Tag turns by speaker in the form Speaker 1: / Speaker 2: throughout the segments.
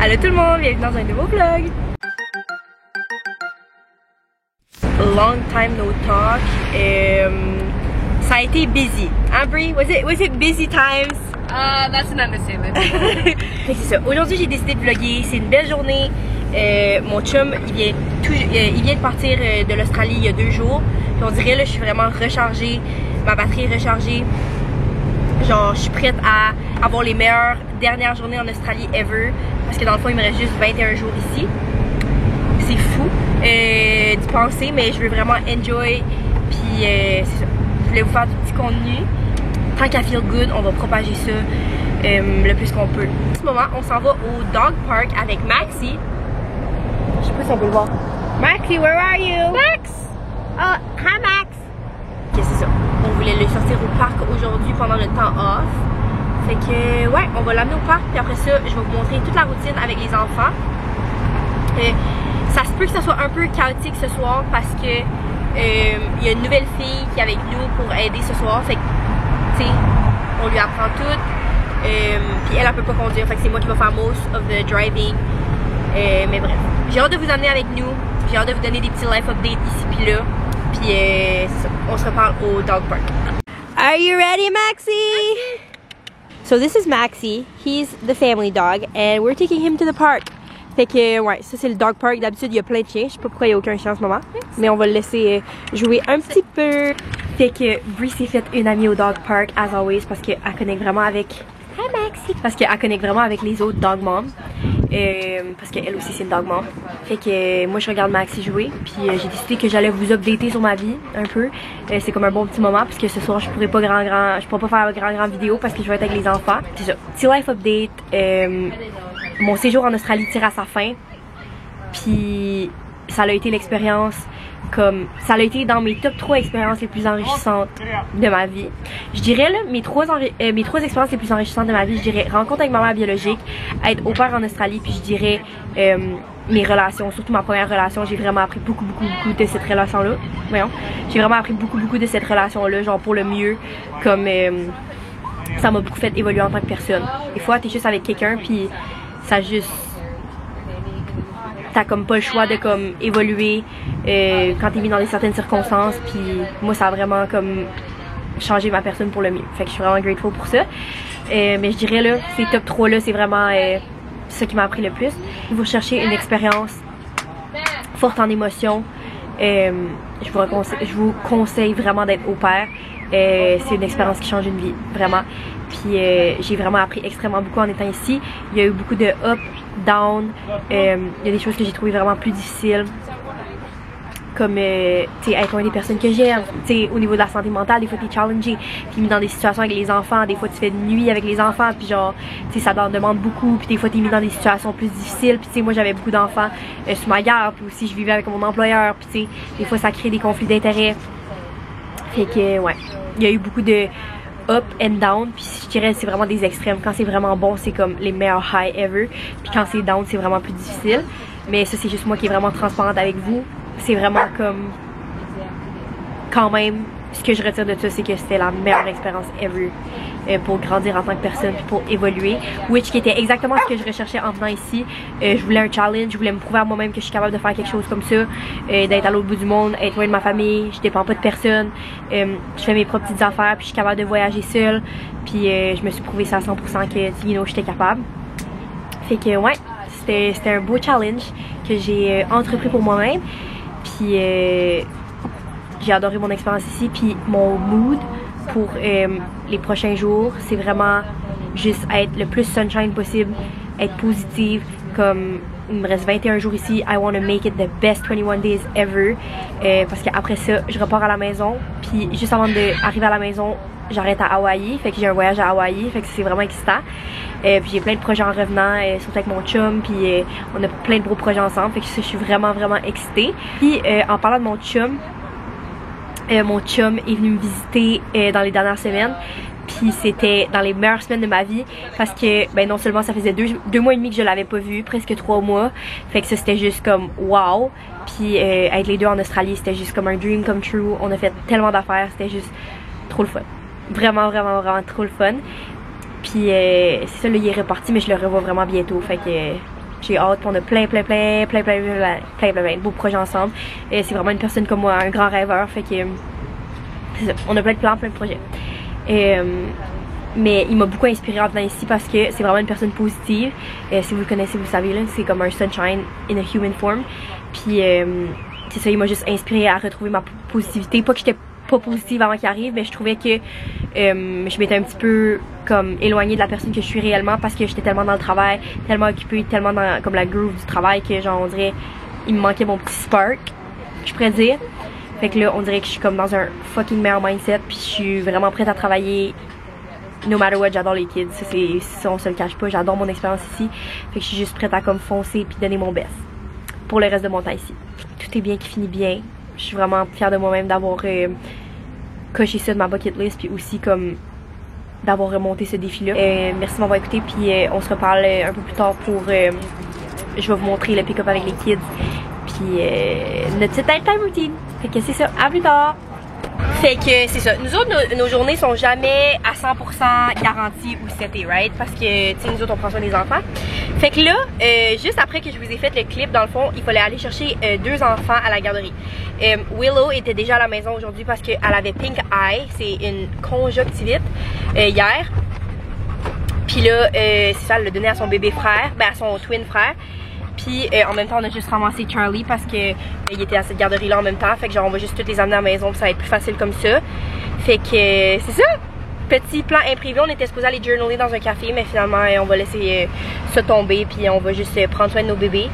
Speaker 1: Allô tout le monde, bienvenue dans un nouveau vlog. Long time no talk. Ça a été busy. Hein, Brie? Was it busy times?
Speaker 2: That's an understatement.
Speaker 1: C'est ça. Aujourd'hui, j'ai décidé de vlogger. C'est une belle journée. Mon chum, il vient de partir de l'Australie il y a 2 jours. Puis on dirait là, je suis vraiment rechargée. Ma batterie est rechargée. Genre, je suis prête à avoir les meilleures dernières journées en Australie ever. Parce que dans le fond, il me reste juste 21 jours ici. C'est fou d'y penser, mais je veux vraiment enjoy. Puis c'est ça. Je voulais vous faire du petit contenu. Tant qu'à feel good, on va propager ça le plus qu'on peut. En ce moment, on s'en va au dog park avec Maxi. Je sais pas si on peut le voir. Maxi, where are you? Max! Oh, hi Max! Ok, c'est ça. On voulait le sortir au parc aujourd'hui pendant le temps off. Fait que, ouais, on va l'amener au parc. Puis après ça, je vais vous montrer toute la routine avec les enfants. Ça se peut que ça soit un peu chaotique ce soir parce que il y a une nouvelle fille qui est avec nous pour aider ce soir. Fait que, tu sais, on lui apprend tout. Puis elle peut pas conduire. Fait que c'est moi qui vais faire most of the driving. Mais bref, j'ai hâte de vous amener avec nous. J'ai hâte de vous donner des petits life updates ici puis là. Puis c'est ça, on se reparle au dog park. Are you ready, Maxi? So this is Maxi. He's the family dog and we're taking him to the park. Fait que ouais, ça c'est le dog park. D'habitude il y a plein de chiens. Je sais pas pourquoi il y a aucun chien en ce moment. Mais on va le laisser jouer un petit peu. Fait que Brie s'est fait une amie au dog park as always parce qu'elle connecte vraiment avec... Hi Maxi! Parce qu'elle connecte vraiment avec les autres dog moms. Parce qu'elle aussi c'est une dog mom. Fait que moi je regarde Maxi jouer. Puis j'ai décidé que j'allais vous updater sur ma vie un peu. C'est comme un bon petit moment parce que ce soir je pourrais pas faire grand vidéo parce que je vais être avec les enfants. C'est ça. Petit life update. Mon séjour en Australie tire à sa fin. Puis ça a été l'expérience comme... Ça a été dans mes top 3 expériences les plus enrichissantes de ma vie. Je dirais là, mes trois expériences les plus enrichissantes de ma vie, je dirais rencontre avec ma mère biologique, être au pair en Australie, puis je dirais mes relations, surtout ma première relation, j'ai vraiment appris beaucoup de cette relation-là. Voyons. J'ai vraiment appris beaucoup de cette relation-là, genre pour le mieux, comme ça m'a beaucoup fait évoluer en tant que personne. Des fois, t'es juste avec quelqu'un, puis ça juste... T'as comme pas le choix de comme évoluer quand t'es mis dans certaines circonstances, puis moi ça a vraiment comme changé ma personne pour le mieux. Fait que je suis vraiment grateful pour ça. Mais je dirais là, ces top 3 là, c'est vraiment ça qui m'a appris le plus. Si vous cherchez une expérience forte en émotions, je vous conseille vraiment d'être au pair. C'est une expérience qui change une vie, vraiment. Puis j'ai vraiment appris extrêmement beaucoup en étant ici. Il y a eu beaucoup de up, down. Il y a des choses que j'ai trouvées vraiment plus difficiles. Comme être loin des personnes que j'aime. Au niveau de la santé mentale, des fois t'es challengé. T'es mis dans des situations avec les enfants. Des fois tu fais de nuit avec les enfants. Puis genre, ça t'en demande beaucoup. Puis des fois t'es mis dans des situations plus difficiles. Puis moi j'avais beaucoup d'enfants sur ma garde. Puis aussi je vivais avec mon employeur. Puis des fois ça crée des conflits d'intérêts. Fait que ouais, il y a eu beaucoup de up and down, puis je dirais c'est vraiment des extrêmes. Quand c'est vraiment bon, c'est comme les meilleurs high ever, puis quand c'est down, c'est vraiment plus difficile. Mais ça c'est juste moi qui est vraiment transparente avec vous. C'est vraiment comme quand même, ce que je retire de ça, c'est que c'était la meilleure expérience ever pour grandir en tant que personne puis pour évoluer, which qui était exactement ce que je recherchais en venant ici. Je voulais un challenge, je voulais me prouver à moi-même que je suis capable de faire quelque chose comme ça, d'être à l'autre bout du monde, être loin de ma famille, je dépends pas de personne, je fais mes propres petites affaires puis je suis capable de voyager seule, puis je me suis prouvé ça à 100% que j'étais capable. Fait que ouais, c'était un beau challenge que j'ai entrepris pour moi-même, puis j'ai adoré mon expérience ici, puis mon mood pour les prochains jours, c'est vraiment juste être le plus sunshine possible, être positive, comme il me reste 21 jours ici, I want to make it the best 21 days ever, parce qu'après ça, je repars à la maison, puis juste avant d'arriver à la maison, j'arrête à Hawaï, fait que j'ai un voyage à Hawaï, fait que c'est vraiment excitant. Puis j'ai plein de projets en revenant, surtout avec mon chum, puis on a plein de gros projets ensemble, fait que je suis vraiment excitée. Puis en parlant de mon chum est venu me visiter dans les dernières semaines. Puis c'était dans les meilleures semaines de ma vie parce que ben non seulement ça faisait deux mois et demi que je l'avais pas vu, presque 3 mois, fait que ça c'était juste comme wow. Puis être les deux en Australie, c'était juste comme un dream come true. On a fait tellement d'affaires, c'était juste trop le fun, vraiment trop le fun. Puis c'est ça, là il est reparti, mais je le revois vraiment bientôt, fait que J'ai hâte, puis on a plein de beaux projets ensemble. C'est vraiment une personne comme moi, un grand rêveur, fait que c'est ça, on a plein de plans, plein de projets. Mais il m'a beaucoup inspiré en venant ici parce que c'est vraiment une personne positive. Si vous le connaissez, vous le savez, là, c'est comme un sunshine in a human form. Puis c'est ça, il m'a juste inspiré à retrouver ma positivité. Pas que j'étais pas positive avant qu'il arrive, mais je trouvais que je m'étais un petit peu comme éloignée de la personne que je suis réellement parce que j'étais tellement dans le travail, tellement occupée, tellement dans comme la groove du travail que genre on dirait il me manquait mon petit spark, je pourrais dire. Fait que là on dirait que je suis comme dans un fucking meilleur mindset puis je suis vraiment prête à travailler no matter what. J'adore les kids, ça on se le cache pas, j'adore mon expérience ici. Fait que je suis juste prête à comme foncer puis donner mon best pour le reste de mon temps ici. Tout est bien qui finit bien. Je suis vraiment fière de moi-même d'avoir coché ça de ma bucket list puis aussi comme d'avoir remonté ce défi-là. Merci de m'avoir écouté puis on se reparle un peu plus tard pour je vais vous montrer le pick-up avec les kids puis notre petite time routine. Fait que c'est ça, à plus tard! Fait que c'est ça, nous autres nos journées sont jamais à 100% garanties ou setées, right? Parce que tu sais nous autres on prend soin des enfants. Fait que là, juste après que je vous ai fait le clip, dans le fond, il fallait aller chercher 2 enfants à la garderie. Willow était déjà à la maison aujourd'hui parce qu'elle avait pink eye, c'est une conjonctivite hier. Puis là, c'est ça, elle l'a donné à son bébé frère, ben à son twin frère. Puis en même temps on a juste ramassé Charlie parce que il était à cette garderie là en même temps. Fait que genre on va juste toutes les amener à la maison puis ça va être plus facile comme ça. Fait que c'est ça. Petit plan imprévu, on était supposé aller journaler dans un café mais finalement on va laisser ça tomber puis on va juste prendre soin de nos bébés.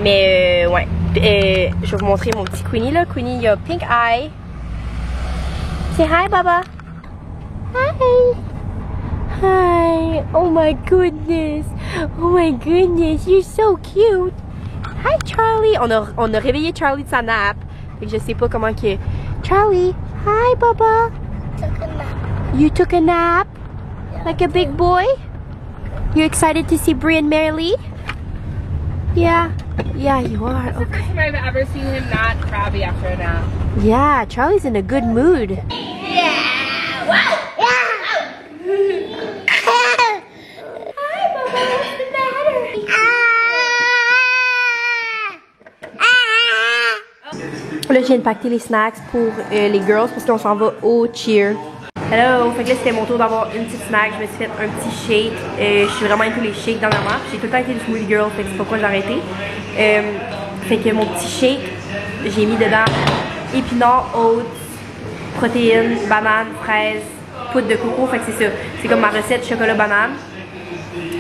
Speaker 1: Mais ouais. Je vais vous montrer mon petit Queenie là. Queenie il a pink eye. Say hi Baba. Hi. Hi. Oh my goodness. Oh my goodness, you're so cute. Hi Charlie. On a réveillé Charlie de sa nap. Fait que je sais pas comment que. Charlie. Hi Baba.
Speaker 3: Took a nap.
Speaker 1: You took a nap? Like a big boy? You excited to see Brie and Marilee? Yeah. Yeah, you are.
Speaker 2: That's the first time I've ever seen him not crabby after a nap.
Speaker 1: Yeah, Charlie's in a good mood.
Speaker 3: Yeah! Wow! Yeah! Hi, Baba. What's the matter?
Speaker 1: Là, je viens de pacter les snacks pour les girls parce qu'on s'en va au cheer. Hello! Fait que là, c'était mon tour d'avoir une petite snack. Je me suis fait un petit shake. Je suis vraiment into les shakes dernièrement. J'ai tout le temps été une smoothie girl, fait que c'est pourquoi j'ai arrêté. Fait que mon petit shake, j'ai mis dedans épinards, oats, protéines, bananes, fraises, poudre de coco. Fait que c'est ça. C'est comme ma recette chocolat banane,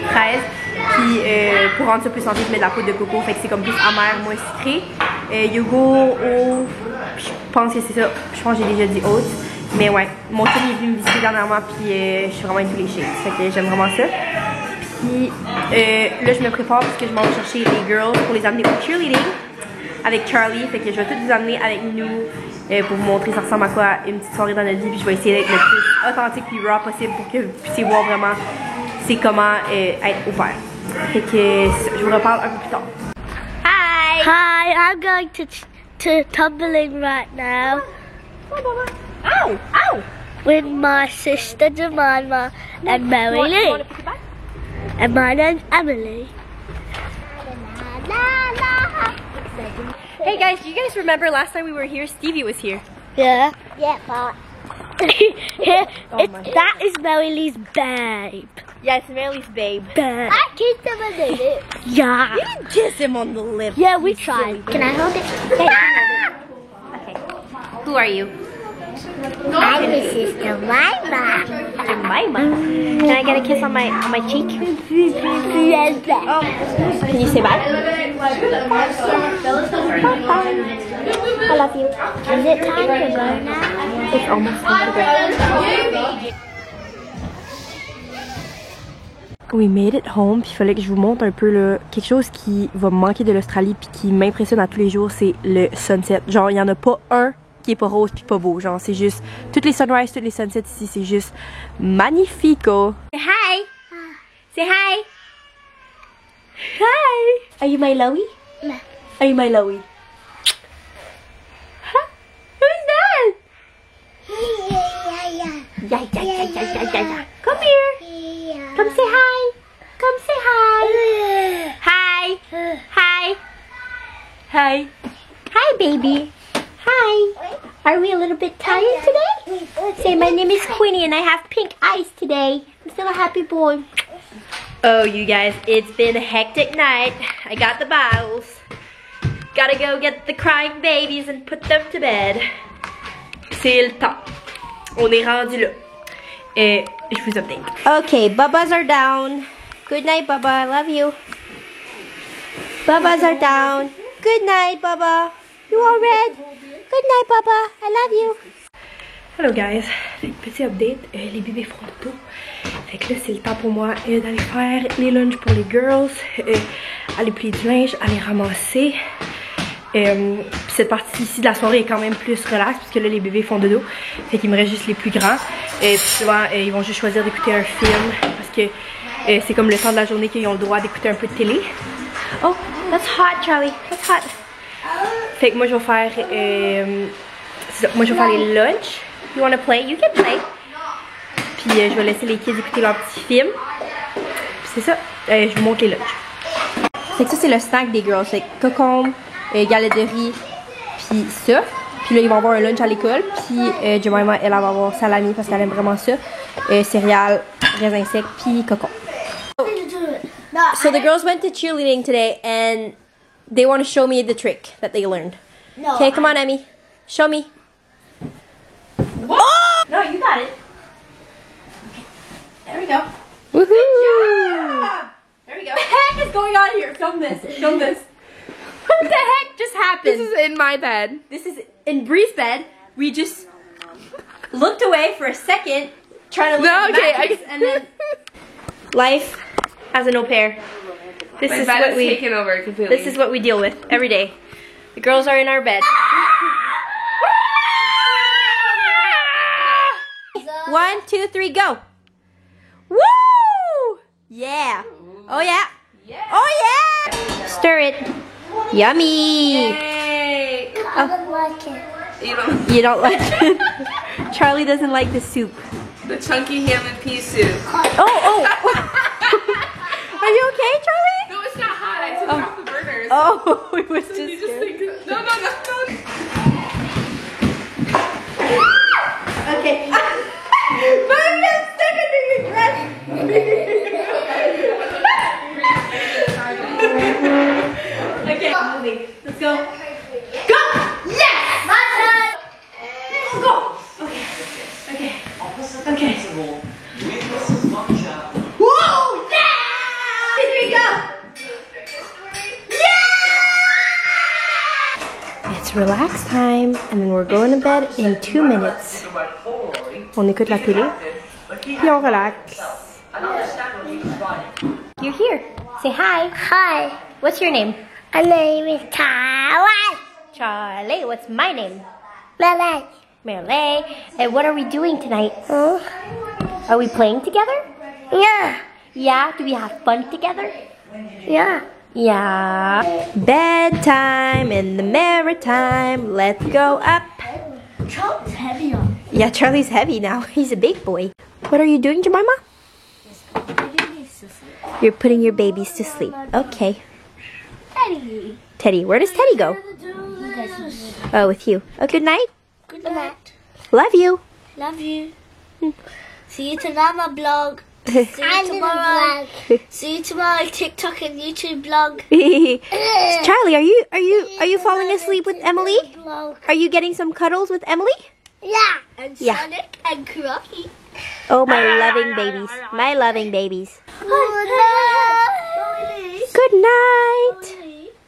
Speaker 1: fraises. Puis pour rendre ça plus santé, je mets de la poudre de coco. Fait que c'est comme plus amer, moins sucré. Yogourt, eau, je pense que c'est ça. Je pense que j'ai déjà dit oats. Mais ouais, mon chum est venu me visiter dernièrement puis je suis vraiment into les shakes. Fait que j'aime vraiment ça. Puis là je me prépare parce que je m'en vais chercher les girls pour les amener au cheerleading avec Charlie. Fait que je vais toutes vous amener avec nous pour vous montrer ça ressemble à quoi une petite soirée dans notre vie. Puis je vais essayer d'être le plus authentique puis raw possible pour que vous puissiez voir vraiment c'est comment être au pair. Fait que je vous reparle un peu plus tard.
Speaker 3: Hi! Hi, I'm going to tumbling right now.
Speaker 1: Ow! Ow!
Speaker 3: With my sister Jemima and Mary Lee. And my name's Emily.
Speaker 1: Hey guys, do you guys remember last time we were here? Stevie was here.
Speaker 3: Yeah. Yeah, but that is Mary Lee's babe.
Speaker 1: Yeah, it's Marilee's babe.
Speaker 3: I kissed him on the lips. Yeah.
Speaker 1: You didn't kiss him on the lips.
Speaker 3: Yeah, we tried. Can I hold it?
Speaker 1: Okay. Who are you?
Speaker 3: I'm his sister Jemima.
Speaker 1: Jemima. Can I get a kiss on my cheek?
Speaker 3: Yes.
Speaker 1: Can you say bye?
Speaker 3: I love you. Is it time to go now?
Speaker 1: It's almost time to go. We made it home, puis il fallait que je vous montre un peu là, quelque chose qui va me manquer de l'Australie puis qui m'impressionne à tous les jours, c'est le sunset. Genre, il y en a pas un qui est pas rose puis pas beau. Genre, c'est juste toutes les sunrises, toutes les sunsets ici, c'est juste magnifico. Say hi. Say hi. Hi. Are you my Lowie?
Speaker 3: No.
Speaker 1: Are you my Lowie? Huh? Who's that? Yeah. Come here. Come say hi. Come say hi. Hi. Hi. Hi, baby. Hi. Are we a little bit tired today? Say, my name is Queenie and I have pink eyes today. I'm still a happy boy. Oh, you guys, it's been a hectic night. I got the bottles. Gotta go get the crying babies and put them to bed. C'est le temps. On est rendu là. Et je vous update. Okay, Bubba's are down. Good night, Bubba. I love you. Bubba's are down. Good night, Bubba. You all red? Good night, Bubba. I love you. Hello, guys. Petit update. Les bébés font dodo. Fait que là, c'est le temps pour moi d'aller faire les lunchs pour les girls. Aller plier du linge, aller ramasser. Cette partie ici de la soirée est quand même plus relax parce que là, les bébés font dodo. Fait qu'il me reste juste les plus grands. Puis souvent, ils vont juste choisir d'écouter un film parce que c'est comme le temps de la journée qu'ils ont le droit d'écouter un peu de télé. Oh, that's hot, Charlie. That's hot. Fait que moi, je vais faire, moi, je vais faire les lunchs. You wanna play? You can play. Puis je vais laisser les kids écouter leur petit film. Puis c'est ça. Je vous montre les lunchs. Fait que ça, c'est le snack des girls. C'est cocombe, galette de riz, puis ça. Puis là, ils vont avoir un lunch à l'école. Puis Jemima, elle va avoir salami parce qu'elle aime vraiment ça. Céréales, raisins secs, puis cocon. So the girls went to cheerleading today and they want to show me the trick that they learned. No. Okay, come on, Emmy. Show me. Oh! No, you got it. Okay. There we go. Woohoo! Good job! There we go. What the heck is going on here? Film this. Film this. What the heck just happened?
Speaker 2: This is in my bed.
Speaker 1: This is in Bree's bed. We just looked away for a second, trying to look at the mattress, and then life as an au pair. This is what we
Speaker 2: taken over completely.
Speaker 1: This is what we deal with every day. The girls are in our bed. 1, 2, 3, go! Woo! Yeah. Oh yeah. Oh yeah. Stir it. Yummy.
Speaker 2: Yay.
Speaker 3: I don't like it.
Speaker 2: You
Speaker 1: You don't like it? Charlie doesn't like the soup.
Speaker 2: the chunky ham and pea soup.
Speaker 1: Oh. Are you okay, Charlie?
Speaker 2: No, it's not hot. I took it off the burners.
Speaker 1: Oh, it was just
Speaker 2: You just
Speaker 1: scared.
Speaker 2: think, no.
Speaker 1: Okay. Mommy, I'm stuck under your dress. Okay, moving. Let's go. Go! Yes! My turn! Go! Okay. Okay. Whoa! Yeah! 2, 3, go! Yeah! It's relax time, and then we're going to bed in 2 minutes. On écoute la télé, puis on relaxe. You're here. Say hi.
Speaker 3: Hi.
Speaker 1: What's your name?
Speaker 3: My name is Charlie.
Speaker 1: Charlie. What's my name?
Speaker 3: Malay.
Speaker 1: Merle. And what are we doing tonight?
Speaker 3: Huh?
Speaker 1: Are we playing together?
Speaker 3: Yeah.
Speaker 1: Yeah. Do we have fun together?
Speaker 3: Yeah.
Speaker 1: Yeah. Bedtime in the maritime. Let's go up.
Speaker 3: Charlie's heavier.
Speaker 1: Yeah, Charlie's heavy now. He's a big boy. What are you doing, Jemima? You're putting your babies to sleep. Okay.
Speaker 3: Teddy.
Speaker 1: Teddy. Where does Teddy go? Oh, with you. Oh, good night.
Speaker 3: Good night.
Speaker 1: Love you.
Speaker 3: Love you. See you tonight, my blog. See you tomorrow. See you tomorrow, TikTok and YouTube blog.
Speaker 1: Charlie, are you falling asleep with Emily? Are you getting some cuddles with Emily?
Speaker 3: Yeah. And
Speaker 1: Yeah.
Speaker 3: Sonic and Karate.
Speaker 1: Oh, my loving babies. My loving babies.
Speaker 3: Good
Speaker 1: Good night.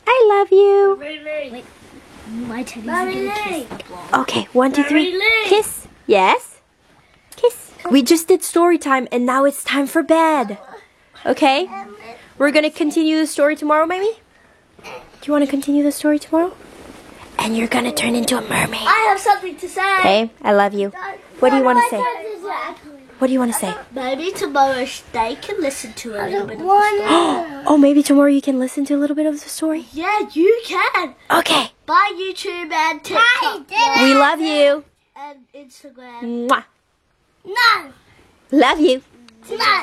Speaker 1: I love you.
Speaker 3: Wait. My teddy's gonna kiss the blog.
Speaker 1: Okay, 1, 2, 3.
Speaker 3: Marie-Lee.
Speaker 1: Kiss. Yes. Kiss. We just did story time and now it's time for bed. Okay? We're gonna continue the story tomorrow, maybe? Do you want to continue the story tomorrow? And you're gonna turn into a mermaid.
Speaker 3: I have something to say.
Speaker 1: Okay, I love you. What do you want to say? What do you want to say?
Speaker 3: Maybe tomorrow they can listen to a little bit of the story.
Speaker 1: Oh, maybe tomorrow you can listen to a little bit of the story?
Speaker 3: Yeah, you can.
Speaker 1: Okay.
Speaker 3: Bye, YouTube and TikTok.
Speaker 1: We love you.
Speaker 3: And Instagram.
Speaker 1: Mwah.
Speaker 3: No.
Speaker 1: Love you.
Speaker 3: No.